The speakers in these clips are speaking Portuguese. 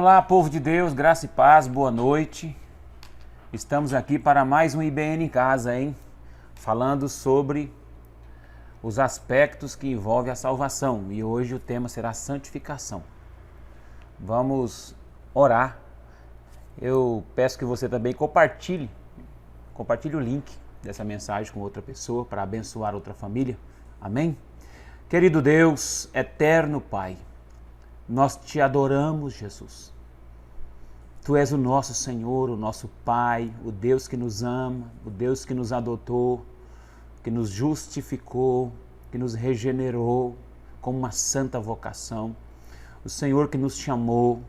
Olá, povo de Deus, graça e paz, boa noite. Estamos aqui para mais um IBN em Casa, hein? Falando sobre os aspectos que envolvem a salvação. E hoje o tema será santificação. Vamos orar. Eu peço que você também compartilhe o link dessa mensagem com outra pessoa para abençoar outra família. Amém? Querido Deus, eterno Pai, nós te adoramos, Jesus. Tu és o nosso Senhor, o nosso Pai, o Deus que nos ama, o Deus que nos adotou, que nos justificou, que nos regenerou com uma santa vocação. O Senhor que nos chamou,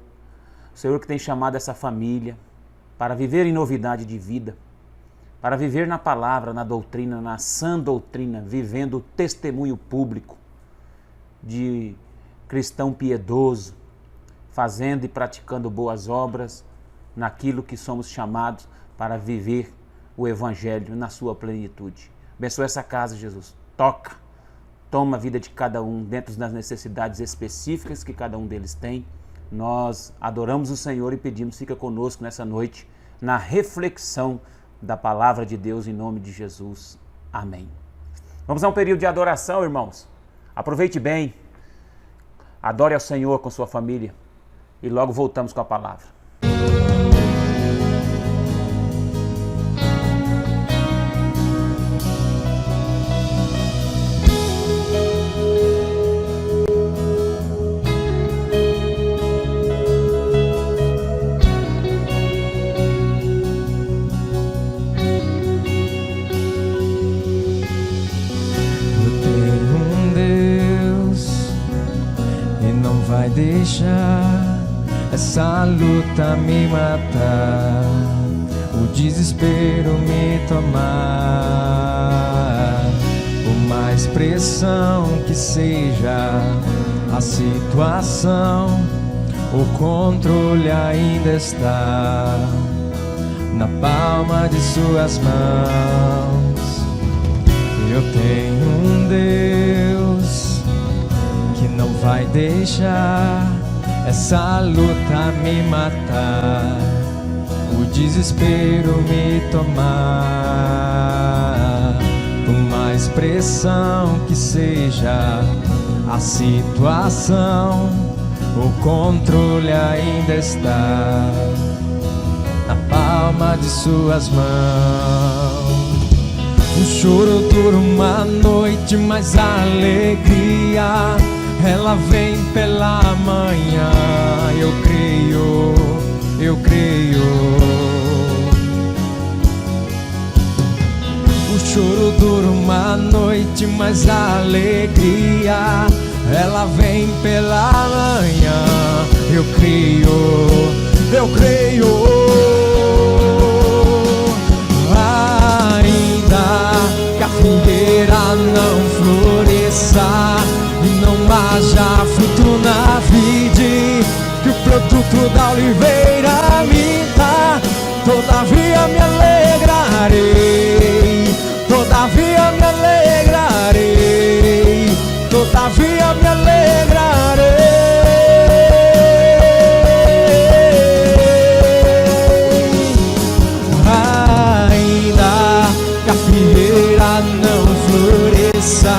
o Senhor que tem chamado essa família para viver em novidade de vida, para viver na palavra, na doutrina, na sã doutrina, vivendo o testemunho público de cristão piedoso, fazendo e praticando boas obras naquilo que somos chamados para viver o Evangelho na sua plenitude. Abençoa essa casa, Jesus. Toca, toma a vida de cada um dentro das necessidades específicas que cada um deles tem. Nós adoramos o Senhor e pedimos, fica conosco nessa noite, na reflexão da palavra de Deus em nome de Jesus. Amém. Vamos a um período de adoração, irmãos. Aproveite bem. Adore ao Senhor com sua família e logo voltamos com a palavra. Deixar essa luta me matar, o desespero me tomar. Por mais pressão que seja a situação, o controle ainda está na palma de suas mãos. Eu tenho um Deus que não vai deixar essa luta me matar, o desespero me tomar. Por mais pressão que seja a situação, o controle ainda está na palma de suas mãos. O choro dura uma noite, mas a alegria ela vem pela manhã. Eu creio, eu creio. O choro dura uma noite, mas a alegria ela vem pela manhã. Eu creio, eu creio. Ainda que a figueira não floresça e não haja fruto na vide, que o produto da oliveira minta, todavia me alegrarei, todavia me alegrarei, todavia me alegrarei. Ainda que a figueira não floresça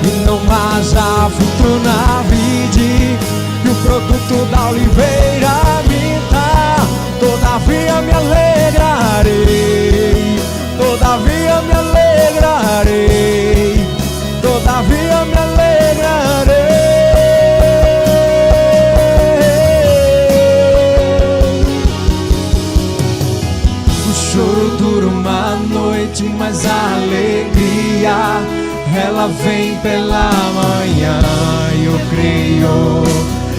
e não haja fruto na vide, que o produto da oliveira minta, todavia me alegrarei, todavia me alegrarei, todavia me alegrarei. O choro dura uma noite, mas a alegria ela vem pela manhã. Eu creio,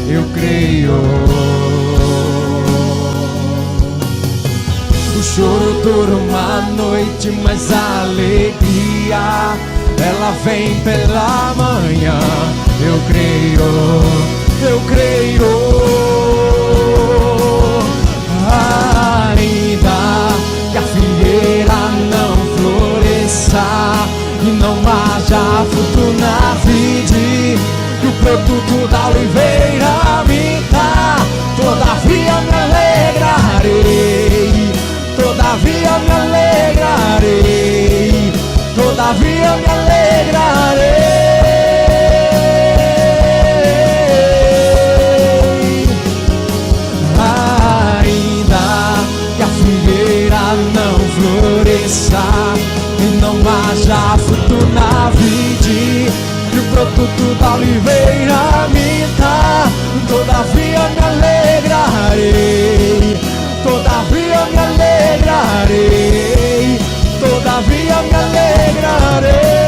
eu creio. O choro dura uma noite, mas a alegria ela vem pela manhã. Eu creio, eu creio. Ainda que a figueira não floresça e não haja fruto na vide, que o produto da oliveira minta, todavia todavia me alegrarei. Não floresça e não haja fruto na vide, que o produto da oliveira minta, todavia me alegrarei, todavia me alegrarei, todavia me alegrarei.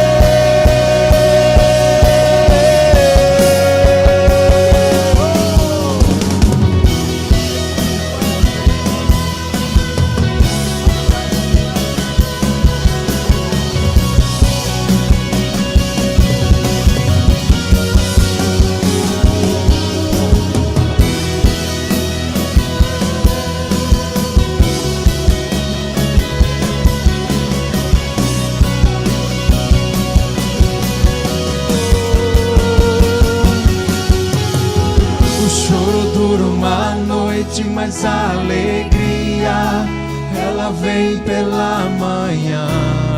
Mas a alegria, ela vem pela manhã.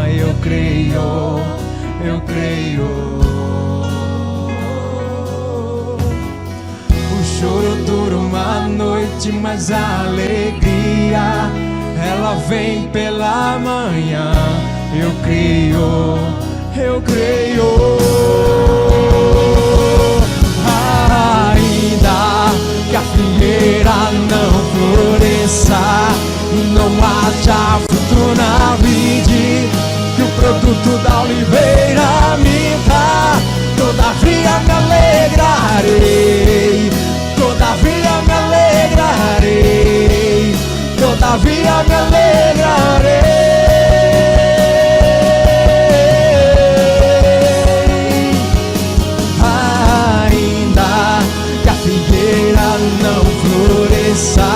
Eu creio, eu creio. O choro dura uma noite, mas a alegria, ela vem pela manhã. Eu creio, eu creio. Ainda que a figueira não floresça e não haja fruto na vide, que o produto da oliveira minta, todavia me alegrarei, todavia me alegrarei, todavia me alegrarei. Não floresça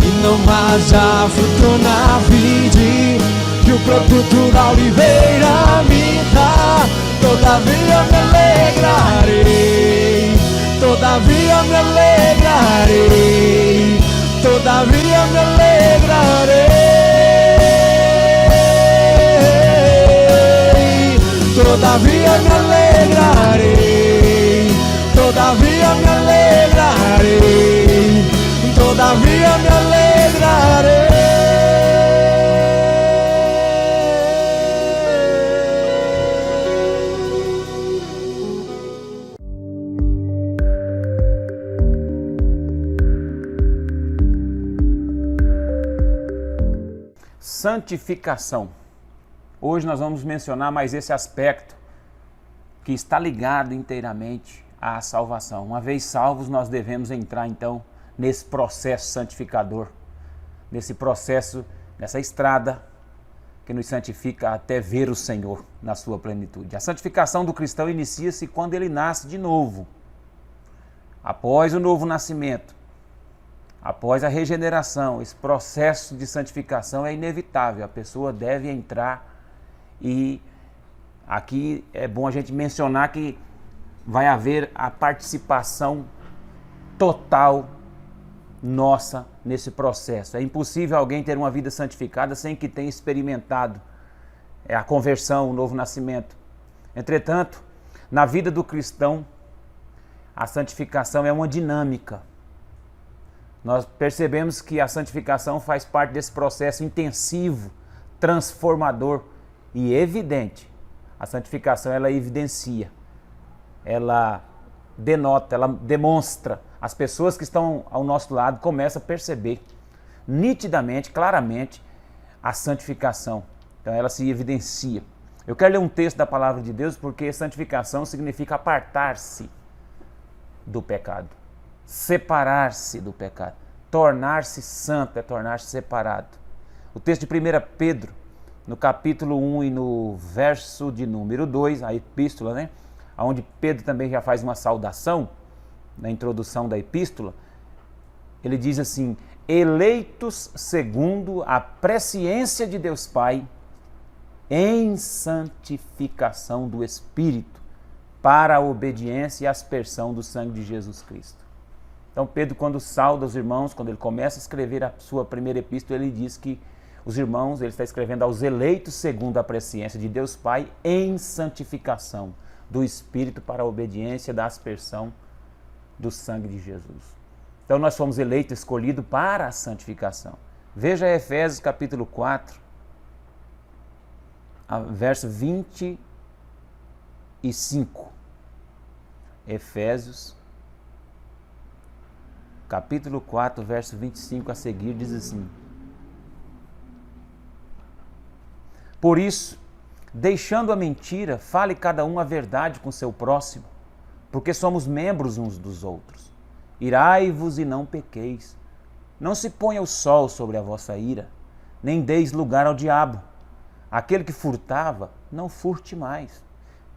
e não haja fruto na vide, que o produto da oliveira minta, todavia me alegrarei, todavia me alegrarei, todavia me alegrarei, todavia me alegrarei, todavia me alegrarei, todavia me alegrarei. Santificação. Hoje nós vamos mencionar mais esse aspecto que está ligado inteiramente à salvação. Uma vez salvos, nós devemos entrar então nesse processo santificador, nesse processo, nessa estrada que nos santifica até ver o Senhor na sua plenitude. A santificação do cristão inicia-se quando ele nasce de novo, após o novo nascimento, após a regeneração. Esse processo de santificação é inevitável, a pessoa deve entrar, e aqui é bom a gente mencionar que vai haver a participação total nossa nesse processo. É impossível alguém ter uma vida santificada sem que tenha experimentado a conversão, o novo nascimento. Entretanto, na vida do cristão, a santificação é uma dinâmica. Nós percebemos que a santificação faz parte desse processo intensivo, transformador e evidente. A santificação, ela evidencia, ela denota, ela demonstra. As pessoas que estão ao nosso lado começam a perceber nitidamente, claramente, a santificação. Então ela se evidencia. Eu quero ler um texto da palavra de Deus, porque santificação significa apartar-se do pecado, separar-se do pecado. Tornar-se santo é tornar-se separado. O texto de 1 Pedro, no capítulo 1 e no verso de número 2, a epístola, né? Onde Pedro também já faz uma saudação na introdução da epístola. Ele diz assim: eleitos segundo a presciência de Deus Pai, em santificação do Espírito, para a obediência e aspersão do sangue de Jesus Cristo. Então Pedro, quando sauda os irmãos, quando ele começa a escrever a sua primeira epístola, ele diz que os irmãos, ele está escrevendo aos eleitos segundo a presciência de Deus Pai em santificação do Espírito para a obediência da aspersão do sangue de Jesus. Então nós fomos eleitos, escolhidos para a santificação. Veja Efésios capítulo 4, verso 25. Efésios capítulo 4, verso 25 a seguir diz assim: Por isso, deixando a mentira, fale cada um a verdade com seu próximo, porque somos membros uns dos outros. Irai-vos e não pequeis. Não se ponha o sol sobre a vossa ira, nem deis lugar ao diabo. Aquele que furtava, não furte mais.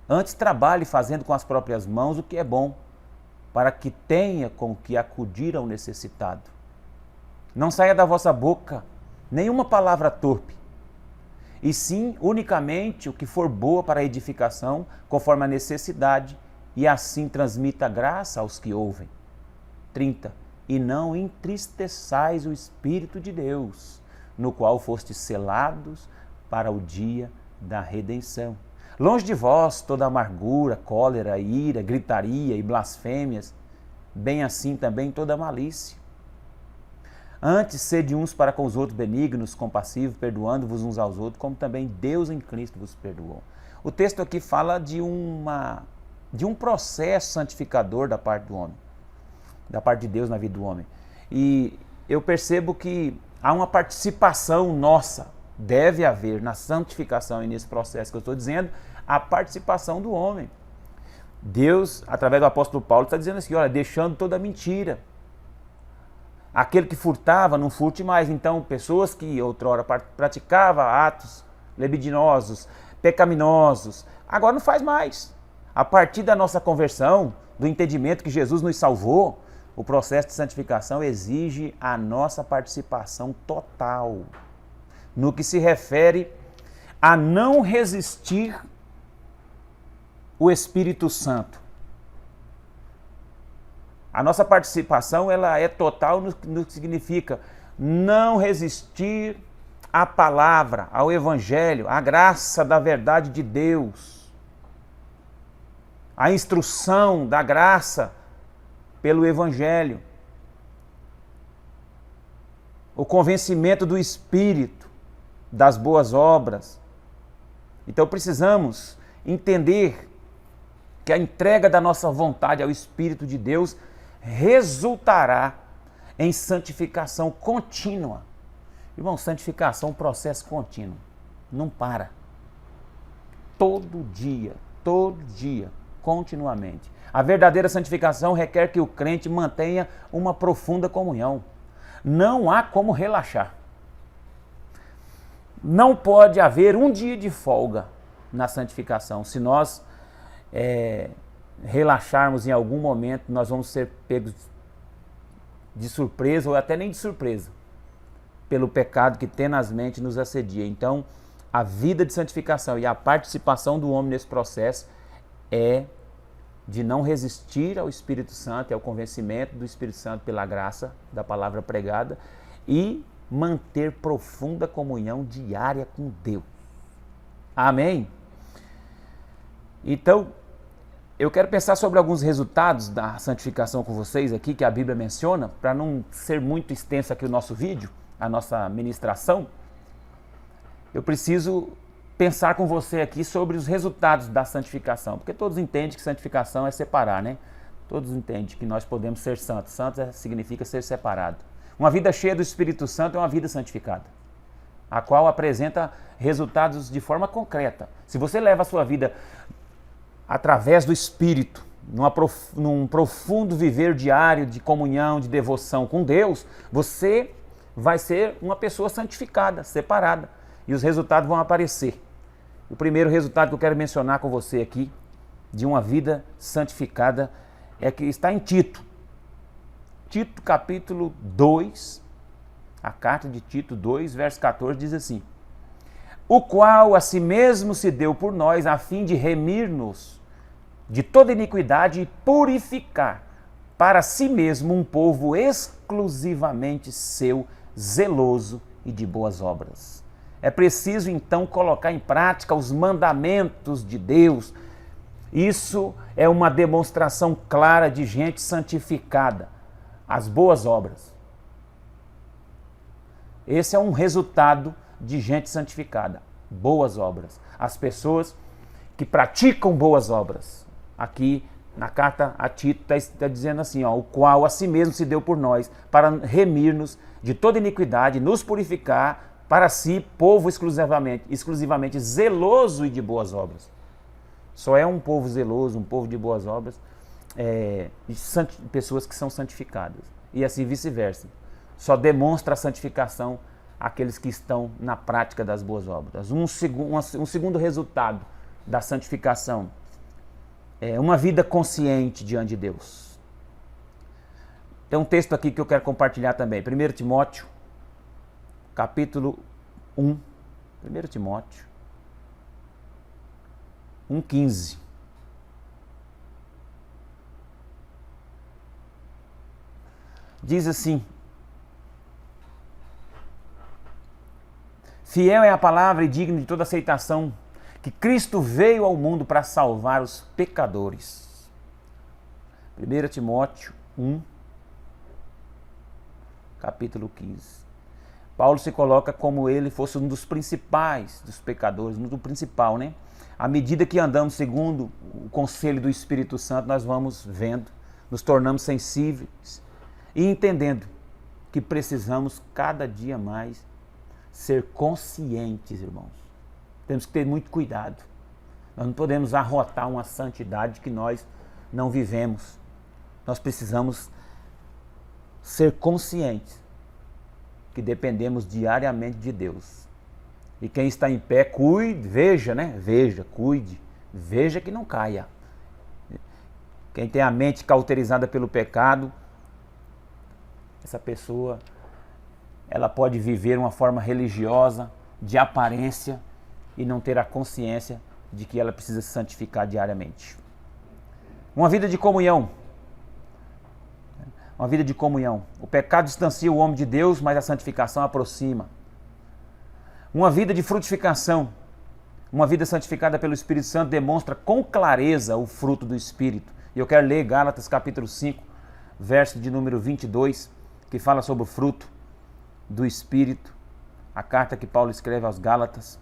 Antes trabalhe fazendo com as próprias mãos o que é bom, para que tenha com que acudir ao necessitado. Não saia da vossa boca nenhuma palavra torpe, e sim unicamente o que for boa para a edificação, conforme a necessidade, e assim transmita graça aos que ouvem. 30. E não entristeçais o Espírito de Deus, no qual fostes selados para o dia da redenção. Longe de vós toda amargura, cólera, ira, gritaria e blasfêmias, bem assim também toda malícia. Antes, sede uns para com os outros benignos, compassivos, perdoando-vos uns aos outros, como também Deus em Cristo vos perdoou. O texto aqui fala de um processo santificador da parte do homem, da parte de Deus na vida do homem. E eu percebo que há uma participação nossa, deve haver na santificação e nesse processo que eu estou dizendo, a participação do homem. Deus, através do apóstolo Paulo, está dizendo assim, olha, deixando toda mentira. Aquele que furtava, não furte mais. Então, pessoas que outrora praticavam atos libidinosos, pecaminosos, agora não faz mais. A partir da nossa conversão, do entendimento que Jesus nos salvou, o processo de santificação exige a nossa participação total, no que se refere a não resistir o Espírito Santo. A nossa participação ela é total no que significa não resistir à palavra, ao Evangelho, à graça da verdade de Deus, à instrução da graça pelo Evangelho, o convencimento do Espírito das boas obras. Então precisamos entender que a entrega da nossa vontade ao Espírito de Deus resultará em santificação contínua. Irmão, santificação é um processo contínuo, não para. Todo dia, continuamente. A verdadeira santificação requer que o crente mantenha uma profunda comunhão. Não há como relaxar. Não pode haver um dia de folga na santificação. Se nós relaxarmos em algum momento, nós vamos ser pegos de surpresa ou até nem de surpresa pelo pecado que tenazmente nos assedia. Então, a vida de santificação e a participação do homem nesse processo é de não resistir ao Espírito Santo e ao convencimento do Espírito Santo pela graça da palavra pregada e manter profunda comunhão diária com Deus. Amém? Então, eu quero pensar sobre alguns resultados da santificação com vocês aqui, que a Bíblia menciona, para não ser muito extenso aqui o nosso vídeo, a nossa ministração. Eu preciso pensar com você aqui sobre os resultados da santificação, porque todos entendem que santificação é separar, né? Todos entendem que nós podemos ser santos. Santos significa ser separado. Uma vida cheia do Espírito Santo é uma vida santificada, a qual apresenta resultados de forma concreta. Se você leva a sua vida através do Espírito, num profundo viver diário de comunhão, de devoção com Deus, você vai ser uma pessoa santificada, separada, e os resultados vão aparecer. O primeiro resultado que eu quero mencionar com você aqui, de uma vida santificada, é que está em Tito. Tito capítulo 2, a carta de Tito 2, verso 14, diz assim: o qual a si mesmo se deu por nós, a fim de remir-nos de toda iniquidade e purificar para si mesmo um povo exclusivamente seu, zeloso e de boas obras. É preciso então colocar em prática os mandamentos de Deus. Isso é uma demonstração clara de gente santificada, as boas obras. Esse é um resultado de gente santificada, boas obras. As pessoas que praticam boas obras. Aqui na carta a Tito está dizendo assim, ó, o qual a si mesmo se deu por nós, para remir-nos de toda iniquidade, nos purificar para si, povo exclusivamente zeloso e de boas obras. Só é um povo zeloso, um povo de boas obras, pessoas que são santificadas. E assim vice-versa. Só demonstra a santificação aqueles que estão na prática das boas obras. Um segundo resultado da santificação é uma vida consciente diante de Deus. Tem um texto aqui que eu quero compartilhar também. 1 Timóteo, capítulo 1. 1 Timóteo 1,15. Diz assim: fiel é a palavra e digno de toda aceitação, que Cristo veio ao mundo para salvar os pecadores. 1 Timóteo 1, capítulo 15. Paulo se coloca como ele fosse um dos principais dos pecadores, um do principal, né? À medida que andamos segundo o conselho do Espírito Santo, nós vamos vendo, nos tornamos sensíveis e entendendo que precisamos cada dia mais ser conscientes, irmãos. Temos que ter muito cuidado. Nós não podemos arrotar uma santidade que nós não vivemos. Nós precisamos ser conscientes que dependemos diariamente de Deus. E quem está em pé, cuide, veja, né? Veja, cuide, veja que não caia. Quem tem a mente cauterizada pelo pecado, essa pessoa, ela pode viver uma forma religiosa, de aparência, e não ter a consciência de que ela precisa se santificar diariamente. Uma vida de comunhão. Uma vida de comunhão. O pecado distancia o homem de Deus, mas a santificação aproxima. Uma vida de frutificação. Uma vida santificada pelo Espírito Santo demonstra com clareza o fruto do Espírito. E eu quero ler Gálatas capítulo 5, verso de número 22, que fala sobre o fruto do Espírito. A carta que Paulo escreve aos Gálatas.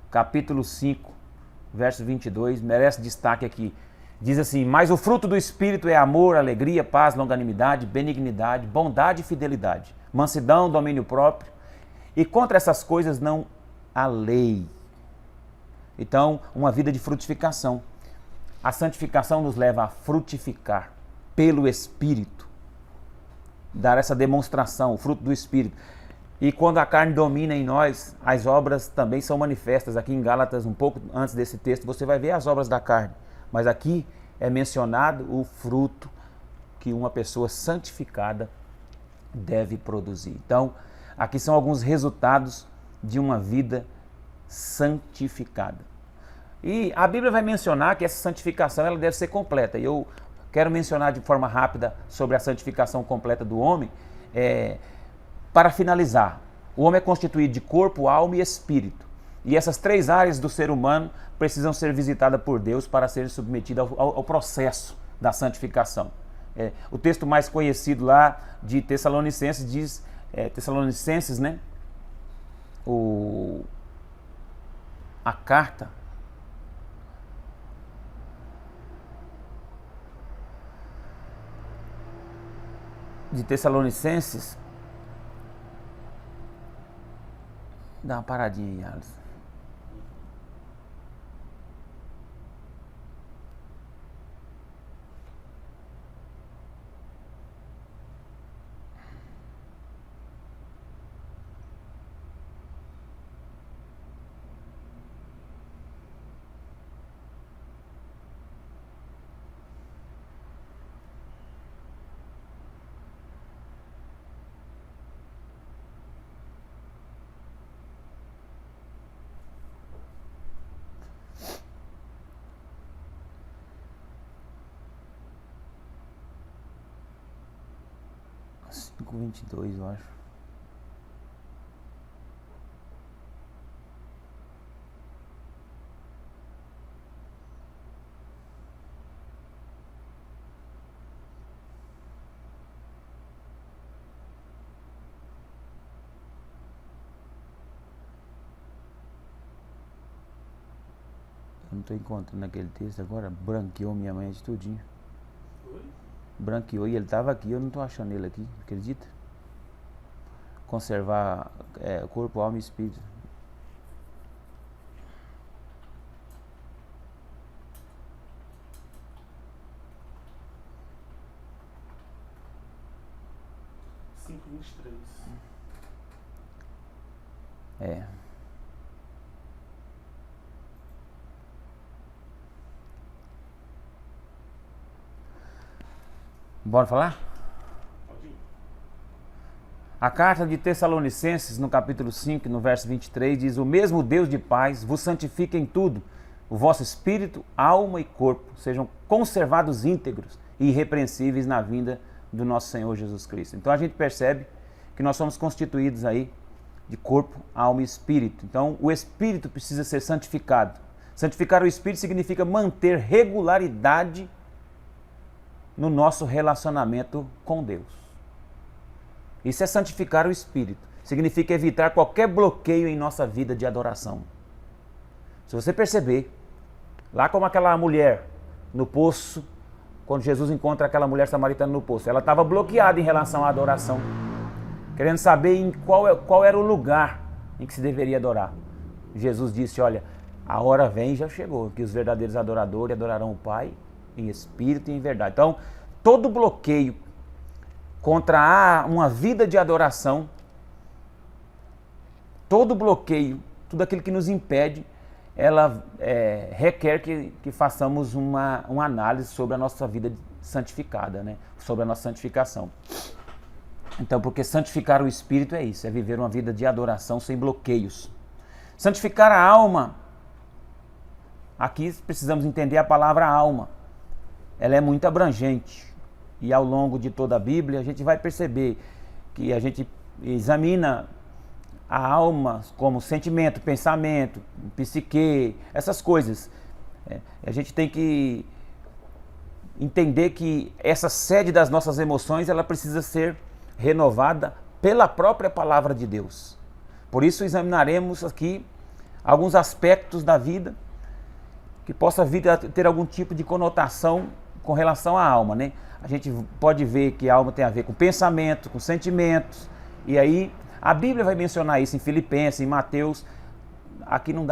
Capítulo 5, verso 22, merece destaque aqui. Diz assim: mas o fruto do Espírito é amor, alegria, paz, longanimidade, benignidade, bondade e fidelidade, mansidão, domínio próprio, e contra essas coisas não há lei. Então, uma vida de frutificação. A santificação nos leva a frutificar pelo Espírito, dar essa demonstração, o fruto do Espírito. E quando a carne domina em nós, as obras também são manifestas. Aqui em Gálatas, um pouco antes desse texto, você vai ver as obras da carne. Mas aqui é mencionado o fruto que uma pessoa santificada deve produzir. Então, aqui são alguns resultados de uma vida santificada. E a Bíblia vai mencionar que essa santificação ela deve ser completa. E eu quero mencionar de forma rápida sobre a santificação completa do homem. Para finalizar, o homem é constituído de corpo, alma e espírito. E essas três áreas do ser humano precisam ser visitadas por Deus para serem submetidas ao processo da santificação. O texto mais conhecido lá de Tessalonicenses diz, Tessalonicenses, né? A carta de Tessalonicenses. Dá uma paradinha aí, Alisson. 5:22, eu acho. Eu não estou encontrando aquele texto agora, branqueou minha mente tudinho. Oi? Branqueou e ele estava aqui, eu não estou achando ele aqui, acredita? Conservar corpo, alma e espírito. Cinco, 23. É. Bora falar? Pode ir. A carta de Tessalonicenses, no capítulo 5, no verso 23, diz: O mesmo Deus de paz vos santifique em tudo, o vosso espírito, alma e corpo sejam conservados íntegros e irrepreensíveis na vinda do nosso Senhor Jesus Cristo. Então a gente percebe que nós somos constituídos aí de corpo, alma e espírito. Então o espírito precisa ser santificado. Santificar o espírito significa manter regularidade no nosso relacionamento com Deus. Isso é santificar o espírito. Significa evitar qualquer bloqueio em nossa vida de adoração. Se você perceber, lá como aquela mulher no poço, quando Jesus encontra aquela mulher samaritana no poço, ela estava bloqueada em relação à adoração, querendo saber em qual era o lugar em que se deveria adorar. Jesus disse: olha, a hora vem e já chegou, que os verdadeiros adoradores adorarão o Pai em espírito e em verdade. Então, todo bloqueio contra uma vida de adoração, todo bloqueio, tudo aquilo que nos impede, ela requer que façamos uma análise sobre a nossa vida santificada, né? Sobre a nossa santificação. Então, porque santificar o espírito é isso, é viver uma vida de adoração sem bloqueios. Santificar a alma, aqui precisamos entender a palavra alma. Ela é muito abrangente e ao longo de toda a Bíblia a gente vai perceber que a gente examina a alma como sentimento, pensamento, psique, essas coisas. A gente tem que entender que essa sede das nossas emoções, ela precisa ser renovada pela própria palavra de Deus. Por isso examinaremos aqui alguns aspectos da vida que possa vir a ter algum tipo de conotação com relação à alma, né? A gente pode ver que a alma tem a ver com pensamento, com sentimentos, e aí a Bíblia vai mencionar isso em Filipenses, em Mateus. Aqui não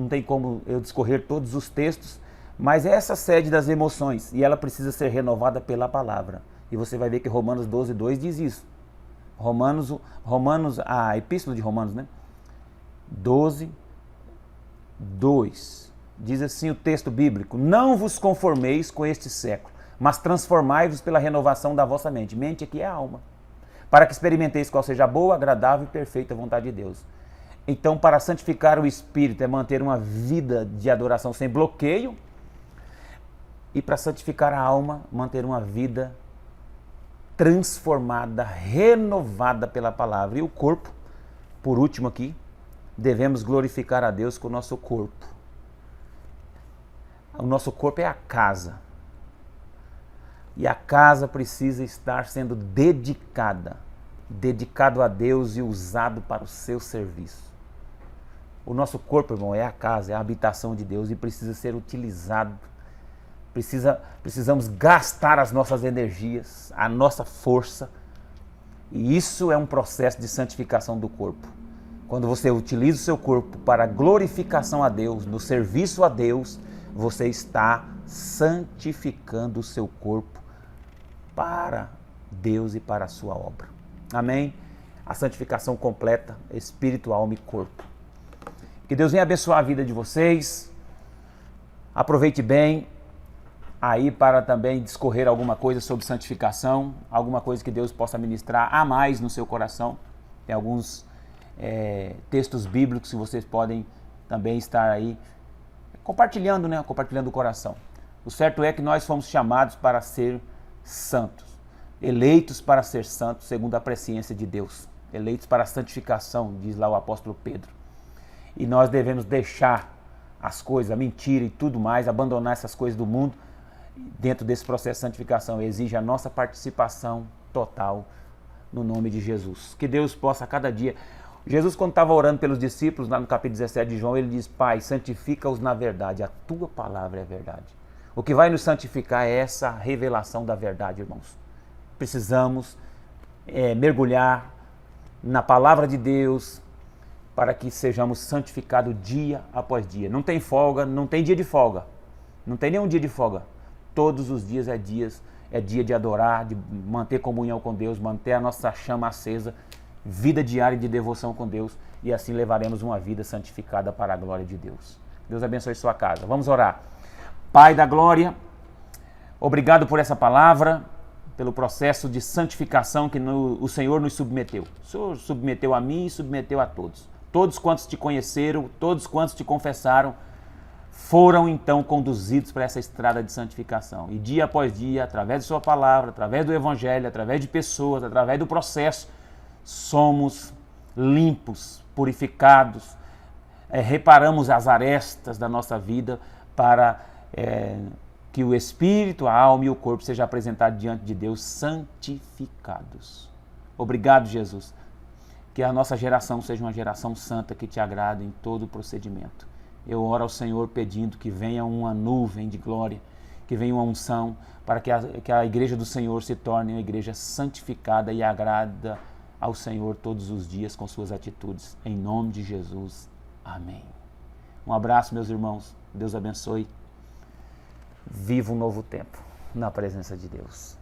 tem como eu discorrer todos os textos, mas é essa sede das emoções, e ela precisa ser renovada pela palavra. E você vai ver que Romanos 12:2 diz isso. A epístola de Romanos, né? 12:2. Diz assim o texto bíblico: não vos conformeis com este século, mas transformai-vos pela renovação da vossa mente. Mente aqui é a alma. Para que experimenteis qual seja a boa, agradável e perfeita vontade de Deus. Então, para santificar o espírito é manter uma vida de adoração sem bloqueio. E para santificar a alma, manter uma vida transformada, renovada pela palavra. E o corpo, por último aqui, devemos glorificar a Deus com o nosso corpo. O nosso corpo é a casa. E a casa precisa estar sendo dedicado a Deus e usado para o seu serviço. O nosso corpo, irmão, é a casa, é a habitação de Deus e precisa ser utilizado. Precisamos gastar as nossas energias, a nossa força. E isso é um processo de santificação do corpo. Quando você utiliza o seu corpo para a glorificação a Deus, no serviço a Deus, você está santificando o seu corpo para Deus e para a sua obra. Amém? A santificação completa, espírito, alma e corpo. Que Deus venha abençoar a vida de vocês. Aproveite bem aí para também discorrer alguma coisa sobre santificação, alguma coisa que Deus possa ministrar a mais no seu coração. Tem alguns textos bíblicos que vocês podem também estar aí compartilhando, né? Compartilhando o coração. O certo é que nós fomos chamados para ser santos. eleitos para ser santos segundo a presciência de Deus, eleitos para a santificação, diz lá o apóstolo Pedro. E nós devemos deixar as coisas, a mentira e tudo mais, abandonar essas coisas do mundo. Dentro desse processo de santificação exige a nossa participação total no nome de Jesus. Que Deus possa a cada dia... Jesus, quando estava orando pelos discípulos, lá no capítulo 17 de João, ele diz: Pai, santifica-os na verdade, a tua palavra é verdade. O que vai nos santificar é essa revelação da verdade, irmãos. Precisamos mergulhar na palavra de Deus para que sejamos santificados dia após dia. Não tem folga, não tem dia de folga. Não tem nenhum dia de folga. Todos os dias é dia de adorar, de manter comunhão com Deus, manter a nossa chama acesa, vida diária de devoção com Deus, e assim levaremos uma vida santificada para a glória de Deus. Deus abençoe sua casa. Vamos orar. Pai da glória, obrigado por essa palavra, pelo processo de santificação que o Senhor nos submeteu. O Senhor submeteu a mim e submeteu a todos. Todos quantos te conheceram, todos quantos te confessaram, foram então conduzidos para essa estrada de santificação. E dia após dia, através de sua palavra, através do evangelho, através de pessoas, através do processo, somos limpos, purificados, reparamos as arestas da nossa vida para que o espírito, a alma e o corpo sejam apresentados diante de Deus santificados. Obrigado, Jesus. Que a nossa geração seja uma geração santa que te agrada em todo o procedimento. Eu oro ao Senhor pedindo que venha uma nuvem de glória, que venha uma unção, para que a igreja do Senhor se torne uma igreja santificada e agrada ao Senhor todos os dias com suas atitudes. Em nome de Jesus. Amém. Um abraço, meus irmãos. Deus abençoe. Viva um novo tempo na presença de Deus.